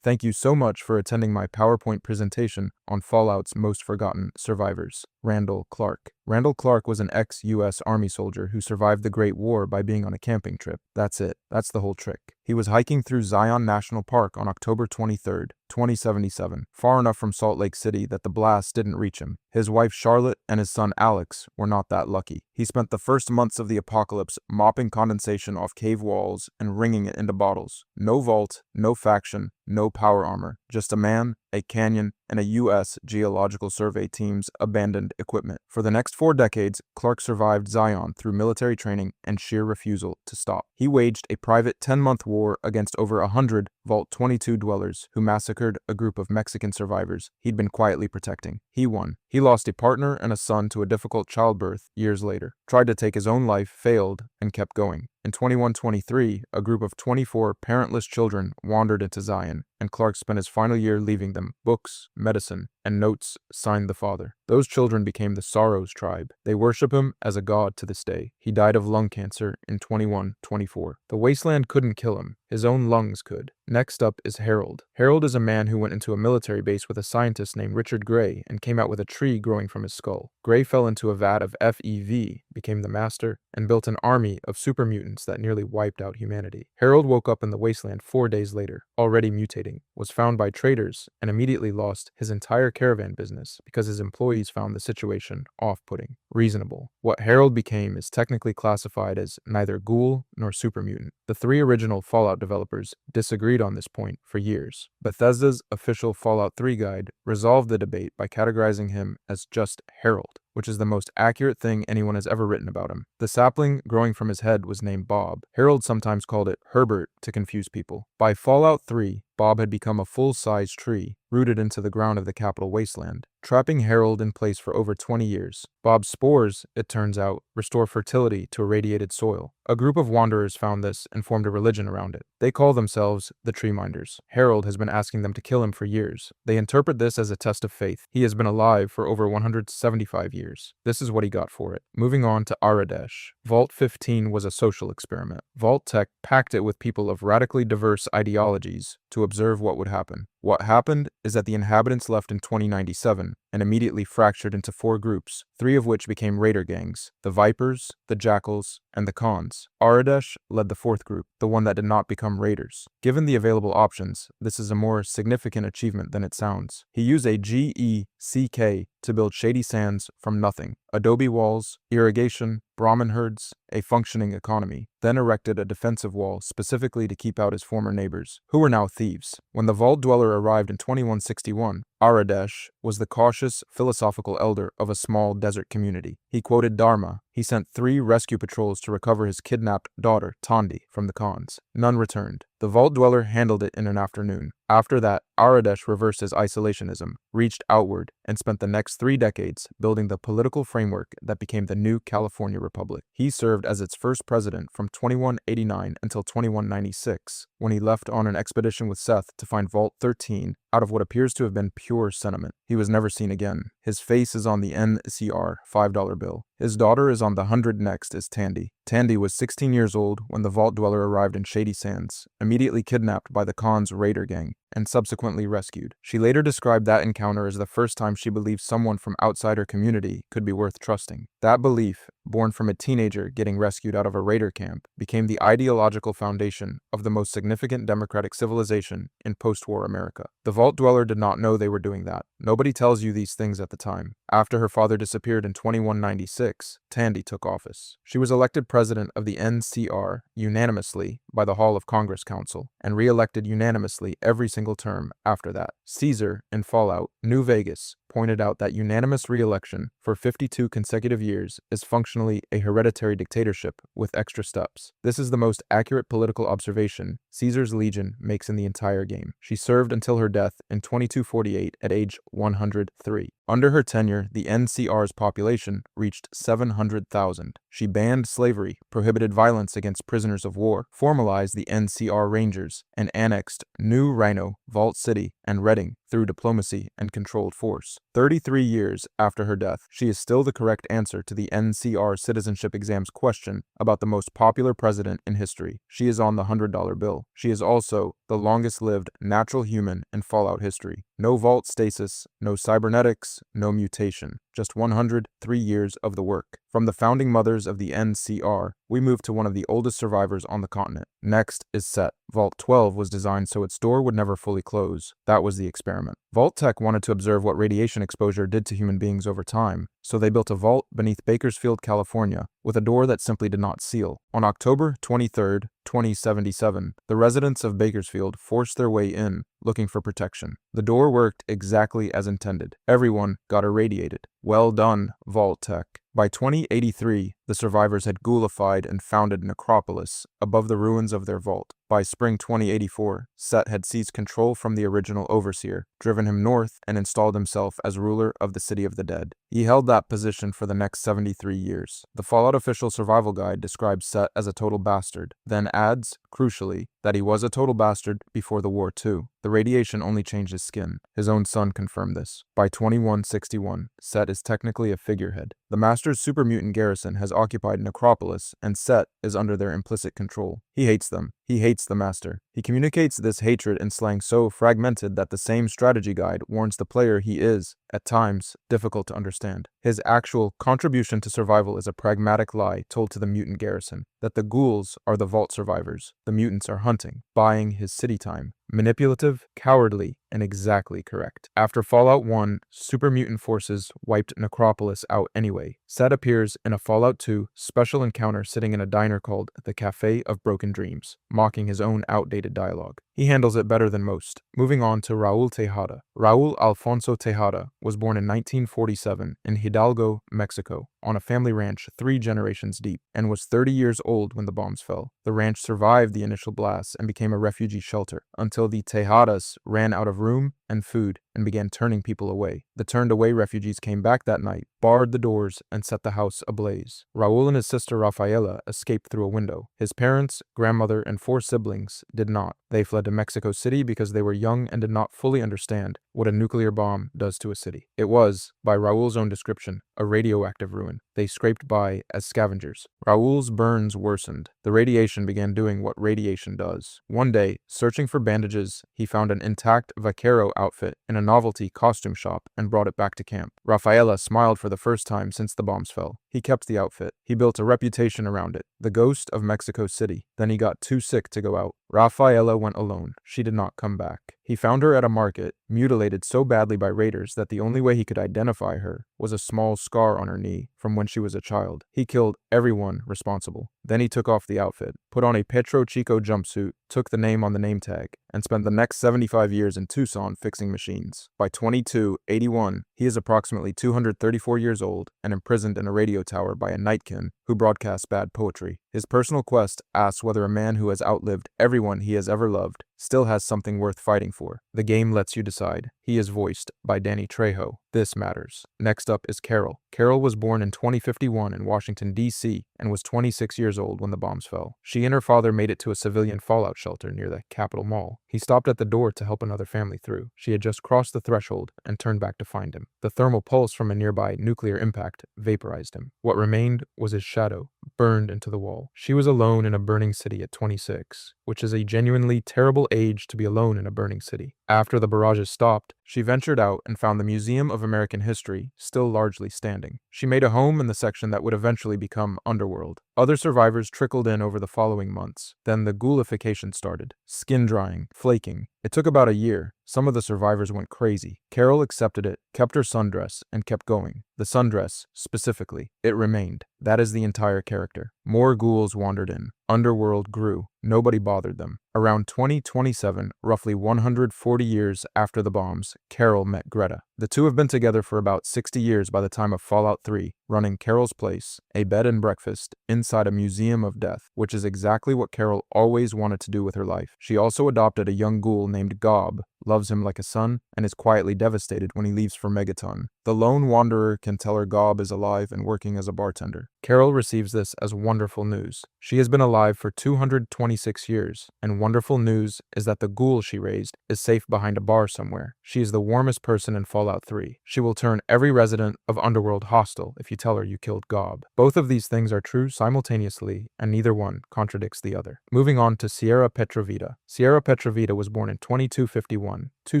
Thank you so much for attending my PowerPoint presentation on Fallout's Most Forgotten Survivors. Randall Clark. Randall Clark was an ex-US Army soldier who survived the Great War by being on a camping trip. That's it. That's the whole trick. He was hiking through Zion National Park on October 23rd, 2077, far enough from Salt Lake City that the blast didn't reach him. His wife Charlotte and his son Alex were not that lucky. He spent the first months of the apocalypse mopping condensation off cave walls and wringing it into bottles. No vault, no faction, no power armor, just a man, a canyon, and a U.S. Geological Survey team's abandoned equipment. For the next 4 decades, Clark survived Zion through military training and sheer refusal to stop. He waged a private 10-month war against over 100 Vault 22 dwellers who massacred a group of Mexican survivors he'd been quietly protecting. He won. He lost a partner and a son to a difficult childbirth years later, tried to take his own life, failed, and kept going. In 2123, a group of 24 parentless children wandered into Zion, and Clark spent his final year leaving them books, medicine, and notes signed the father. Those children became the Sorrows tribe. They worship him as a god to this day. He died of lung cancer in 2124. The wasteland couldn't kill him. His own lungs could. Next up is Harold. Harold is a man who went into a military base with a scientist named Richard Gray and came out with a tree growing from his skull. Gray fell into a vat of FEV, became the master, and built an army of super mutants that nearly wiped out humanity. Harold woke up in the wasteland 4 days later, already mutating, was found by traders, and immediately lost his entire caravan business because his employees found the situation off-putting. Reasonable. What Harold became is technically classified as neither ghoul nor super mutant. The 3 original Fallout developers disagreed on this point for years. Bethesda's official Fallout 3 guide resolved the debate by categorizing him as just Harold, which is the most accurate thing anyone has ever written about him. The sapling growing from his head was named Bob. Harold sometimes called it Herbert to confuse people. By Fallout 3, Bob had become a full-size tree, rooted into the ground of the capital wasteland, trapping Harold in place for over 20 years. Bob's spores, it turns out, restore fertility to irradiated soil. A group of wanderers found this and formed a religion around it. They call themselves the Tree Minders. Harold has been asking them to kill him for years. They interpret this as a test of faith. He has been alive for over 175 years. This is what he got for it. Moving on to Aradesh. Vault 15 was a social experiment. Vault Tech packed it with people of radically diverse ideologies to observe what would happen. What happened is that the inhabitants left in 2097 and immediately fractured into 4 groups, 3 of which became raider gangs: the Vipers, the Jackals, and the Khans. Aradesh led the 4th group, the one that did not become raiders. Given the available options, this is a more significant achievement than it sounds. He used a GECK to build Shady Sands from nothing: adobe walls, irrigation, Brahmin herds, a functioning economy, then erected a defensive wall specifically to keep out his former neighbors, who were now thieves. When the Vault Dweller arrived in 2161, Aradesh was the cautious, philosophical elder of a small desert community. He quoted Dharma. He sent 3 rescue patrols to recover his kidnapped daughter, Tandi, from the Khans. None returned. The Vault Dweller handled it in an afternoon. After that, Aradesh reversed his isolationism, reached outward, and spent the next 3 decades building the political framework that became the new California Republic. He served as its first president from 2189 until 2196, when he left on an expedition with Seth to find Vault 13 out of what appears to have been pure sentiment. He was never seen again. His face is on the NCR $5 bill. His daughter is on the 100 next as Tandy. Tandy was 16 years old when the Vault Dweller arrived in Shady Sands, immediately kidnapped by the Khans' raider gang, and subsequently rescued. She later described that encounter as the first time she believed someone from outside her community could be worth trusting. That belief, born from a teenager getting rescued out of a raider camp, became the ideological foundation of the most significant democratic civilization in post-war America. The Vault Dweller did not know they were doing that. Nobody tells you these things at the time. After her father disappeared in 2196, Tandy took office. She was elected president of the NCR unanimously by the Hall of Congress Council, and re-elected unanimously every single term after that. Caesar, in Fallout New Vegas, pointed out that unanimous re-election for 52 consecutive years is functionally a hereditary dictatorship with extra steps. This is the most accurate political observation Caesar's Legion makes in the entire game. She served until her death in 2248 at age 103. Under her tenure, the NCR's population reached 700,000. She banned slavery, prohibited violence against prisoners of war, formalized the NCR Rangers, and annexed New Rhino, Vault City, and Redding through diplomacy and controlled force. 33 years after her death, she is still the correct answer to the NCR citizenship exam's question about the most popular president in history. She is on the $100 bill. She is also the longest-lived natural human in Fallout history. No vault stasis, no cybernetics, no mutation. Just 103 years of the work. From the founding mothers of the NCR, we move to one of the oldest survivors on the continent. Next is Set. Vault 12 was designed so its door would never fully close. That was the experiment. Vault-Tec wanted to observe what radiation exposure did to human beings over time, so they built a vault beneath Bakersfield, California, with a door that simply did not seal. On October 23, 2077, the residents of Bakersfield forced their way in, looking for protection. The door worked exactly as intended. Everyone got irradiated. Well done, Vault-Tec. By 2083, the survivors had ghoulified and founded Necropolis above the ruins of their vault. By spring 2084, Set had seized control from the original overseer, driven him north, and installed himself as ruler of the City of the Dead. He held that position for the next 73 years. The Fallout Official Survival Guide describes Set as a total bastard, then adds, crucially, that he was a total bastard before the war too. The radiation only changed his skin. His own son confirmed this. By 2161, Set is technically a figurehead. The Master's super mutant garrison has occupied Necropolis, and Set is under their implicit control. He hates them. He hates the Master. He communicates this hatred in slang so fragmented that the same strategy guide warns the player he is, at times, difficult to understand. His actual contribution to survival is a pragmatic lie told to the mutant garrison, that the ghouls are the vault survivors, the mutants are hunting, buying his city time. Manipulative, cowardly, and exactly correct. After Fallout 1, super mutant forces wiped Necropolis out anyway. Set appears in a Fallout 2 special encounter sitting in a diner called the Cafe of Broken Dreams, mocking his own outdated dialogue. He handles it better than most. Moving on to Raul Tejada. Raul Alfonso Tejada was born in 1947 in Hidalgo, Mexico, on a family ranch 3 generations deep, and was 30 years old when the bombs fell. The ranch survived the initial blasts and became a refugee shelter, until the Tejadas ran out of room and food and began turning people away. The turned away refugees came back that night, barred the doors, and set the house ablaze. Raul and his sister Rafaela escaped through a window. His parents, grandmother, and 4 siblings did not. They fled to Mexico City because they were young and did not fully understand what a nuclear bomb does to a city. It was, by Raul's own description, a radioactive ruin. They scraped by as scavengers. Raul's burns worsened. The radiation began doing what radiation does. One day, searching for bandages, he found an intact vaquero outfit in a novelty costume shop and brought it back to camp. Rafaela smiled for the first time since the bombs fell. He kept the outfit. He built a reputation around it, the ghost of Mexico City. Then he got too sick to go out. Rafaela went alone. She did not come back. He found her at a market, mutilated so badly by raiders that the only way he could identify her was a small scar on her knee from when she was a child. He killed everyone responsible. Then he took off the outfit, put on a Petro Chico jumpsuit, took the name on the name tag, and spent the next 75 years in Tucson fixing machines. By 2281, he is approximately 234 years old and imprisoned in a radio tower by a nightkin who broadcasts bad poetry. His personal quest asks whether a man who has outlived everyone he has ever loved still has something worth fighting for. The game lets you decide. He is voiced by Danny Trejo. This matters. Next up is Carol. Carol was born in 2051 in Washington, D.C. and was 26 years old when the bombs fell. She and her father made it to a civilian fallout shelter near the Capitol Mall. He stopped at the door to help another family through. She had just crossed the threshold and turned back to find him. The thermal pulse from a nearby nuclear impact vaporized him. What remained was his shadow, burned into the wall. She was alone in a burning city at 26, which is a genuinely terrible age to be alone in a burning city. After the barrages stopped, she ventured out and found the Museum of American History still largely standing. She made a home in the section that would eventually become Underworld. Other survivors trickled in over the following months. Then the ghoulification started. Skin drying, flaking. It took about a year. Some of the survivors went crazy. Carol accepted it, kept her sundress, and kept going. The sundress, specifically, it remained. That is the entire character. More ghouls wandered in. Underworld grew. Nobody bothered them. Around 2027, roughly 140 years after the bombs, Carol met Greta. The two have been together for about 60 years by the time of Fallout 3, running Carol's Place, a bed and breakfast, inside a museum of death, which is exactly what Carol always wanted to do with her life. She also adopted a young ghoul named Gob, loves him like a son, and is quietly devastated when he leaves for Megaton. The lone wanderer can tell her Gob is alive and working as a bartender. Carol receives this as wonderful news. She has been alive for 226 years, and wonderful news is that the ghoul she raised is safe behind a bar somewhere. She is the warmest person in Fallout 3. She will turn every resident of Underworld hostile if you tell her you killed Gob. Both of these things are true simultaneously, and neither one contradicts the other. Moving on to Sierra Petrovita. Sierra Petrovita was born in 2251, 2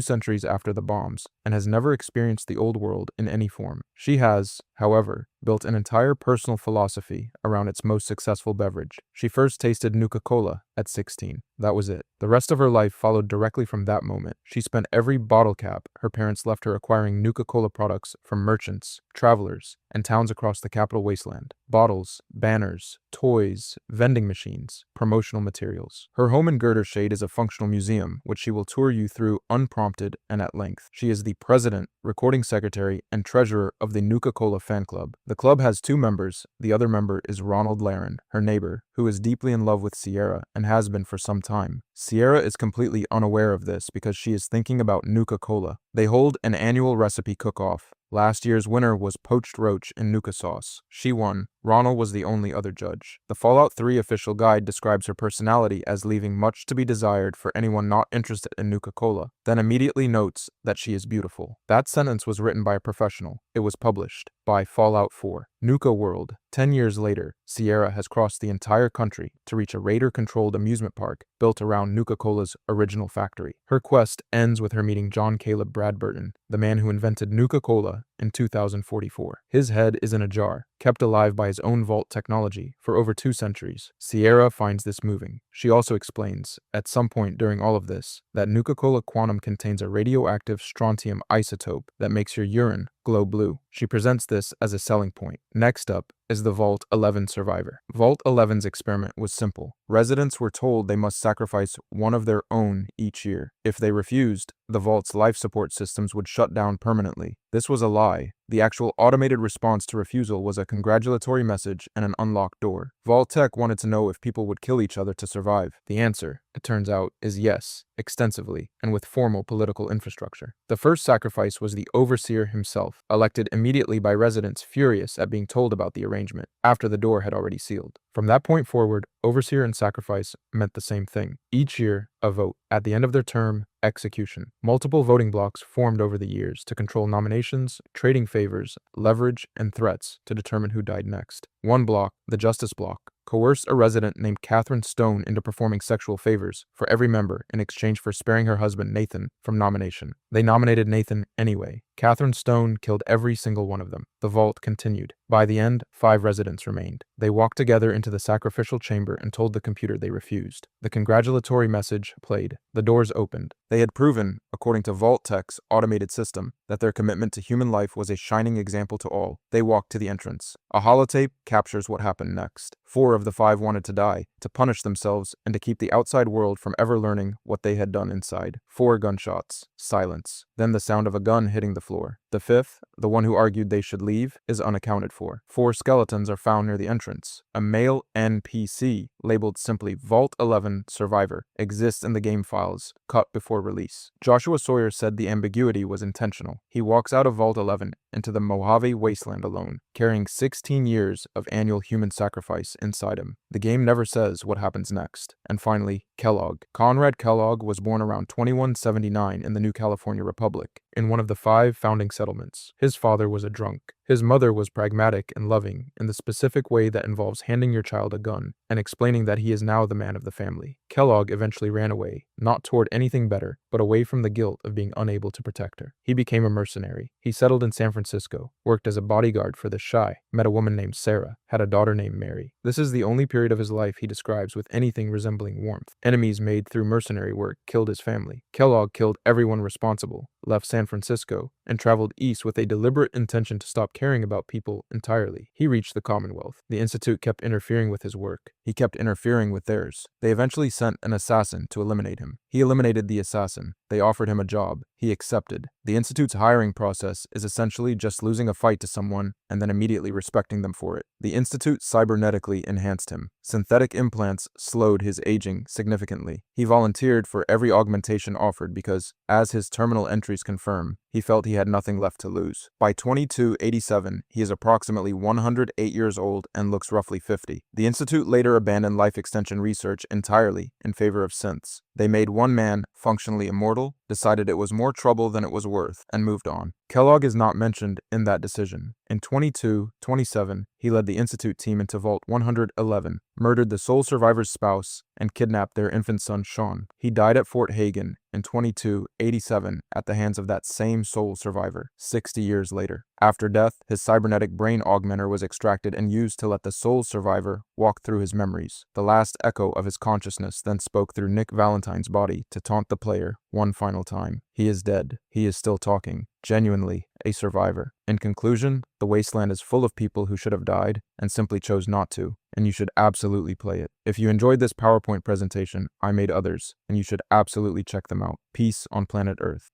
centuries after the bombs, and has never experienced the old world in any form. She has, however, built an entire personal philosophy around its most successful beverage. She first tasted Nuka-Cola at 16. That was it. The rest of her life followed directly from that moment. She spent every bottle cap her parents left her acquiring Nuka-Cola products from merchants, travelers, and towns across the capital wasteland. Bottles, banners, toys, vending machines, promotional materials. Her home in Girdershade is a functional museum, which she will tour you through unprompted and at length. She is the president, recording secretary, and treasurer of the Nuka-Cola fan club. The club has 2 members. The other member is Ronald Laren, her neighbor, who is deeply in love with Sierra and has been for some time. Sierra is completely unaware of this because she is thinking about Nuka-Cola. They hold an annual recipe cook-off. Last year's winner was poached roach in Nuka sauce. She won. Ronald was the only other judge. The Fallout 3 official guide describes her personality as leaving much to be desired for anyone not interested in Nuka-Cola, then immediately notes that she is beautiful. That sentence was written by a professional. It was published by Fallout 4. Nuka World. 10 years later, Sierra has crossed the entire country to reach a Raider-controlled amusement park built around Nuka-Cola's original factory. Her quest ends with her meeting John Caleb Bradburton, the man who invented Nuka-Cola in 2044. His head is in a jar, kept alive by his own vault technology for over 2 centuries. Sierra finds this moving. She also explains, at some point during all of this, that Nuka-Cola Quantum contains a radioactive strontium isotope that makes your urine glow blue. She presents this as a selling point. Next up is the Vault 11 survivor. Vault 11's experiment was simple. Residents were told they must sacrifice one of their own each year. If they refused, the Vault's life support systems would shut down permanently. This was a lie. The actual automated response to refusal was a congratulatory message and an unlocked door. Vault-Tec wanted to know if people would kill each other to survive. The answer, it turns out, is yes, extensively, and with formal political infrastructure. The first sacrifice was the Overseer himself, elected immediately by residents furious at being told about the arrangement, after the door had already sealed. From that point forward, Overseer and sacrifice meant the same thing. Each year, a vote. At the end of their term, execution. Multiple voting blocks formed over the years to control nominations, trading favors, leverage, and threats to determine who died next. One block, the Justice Block, coerced a resident named Catherine Stone into performing sexual favors for every member in exchange for sparing her husband Nathan from nomination. They nominated Nathan anyway. Catherine Stone killed every single one of them. The vault continued. By the end, 5 residents remained. They walked together into the sacrificial chamber and told the computer they refused. The congratulatory message played. The doors opened. They had proven, according to Vault-Tec's automated system, that their commitment to human life was a shining example to all. They walked to the entrance. A holotape captures what happened next. 4 of the 5 wanted to die, to punish themselves, and to keep the outside world from ever learning what they had done inside. 4 gunshots. Silence. Then the sound of a gun hitting the floor. The 5th, the one who argued they should leave, is unaccounted for. 4 skeletons are found near the entrance. A male NPC, labeled simply Vault 11 Survivor, exists in the game files, cut before release. Joshua Sawyer said the ambiguity was intentional. He walks out of Vault 11 into the Mojave Wasteland alone, carrying 16 years of annual human sacrifice inside him. The game never says what happens next. And finally, Kellogg. Conrad Kellogg was born around 2179 in the New California Republic, in one of the 5 founding settlements. His father was a drunk. His mother was pragmatic and loving in the specific way that involves handing your child a gun and explaining that he is now the man of the family. Kellogg eventually ran away, not toward anything better, but away from the guilt of being unable to protect her. He became a mercenary. He settled in San Francisco, worked as a bodyguard for the Chi, met a woman named Sarah, had a daughter named Mary. This is the only period of his life he describes with anything resembling warmth. Enemies made through mercenary work killed his family. Kellogg killed everyone responsible, left San Francisco, and traveled east with a deliberate intention to stop caring about people entirely. He reached the Commonwealth. The Institute kept interfering with his work. He kept interfering with theirs. They eventually sent an assassin to eliminate him. He eliminated the assassin. They offered him a job. He accepted. The Institute's hiring process is essentially just losing a fight to someone and then immediately respecting them for it. The Institute cybernetically enhanced him. Synthetic implants slowed his aging significantly. He volunteered for every augmentation offered because, as his terminal entries confirm, he felt he had nothing left to lose. By 2287, he is approximately 108 years old and looks roughly 50. The Institute later abandoned life extension research entirely in favor of synths. They made one man functionally immortal, decided it was more trouble than it was worth, and moved on. Kellogg is not mentioned in that decision. In 2227, he led the Institute team into Vault 111, murdered the sole survivor's spouse, and kidnapped their infant son Sean. He died at Fort Hagen in 2287 at the hands of that same sole survivor, 60 years later. After death, his cybernetic brain augmenter was extracted and used to let the sole survivor walk through his memories. The last echo of his consciousness then spoke through Nick Valentine's body to taunt the player one final time. He is dead. He is still talking. Genuinely a survivor. In conclusion, the Wasteland is full of people who should have died and simply chose not to, and you should absolutely play it. If you enjoyed this PowerPoint presentation, I made others, and you should absolutely check them out. Peace on planet Earth.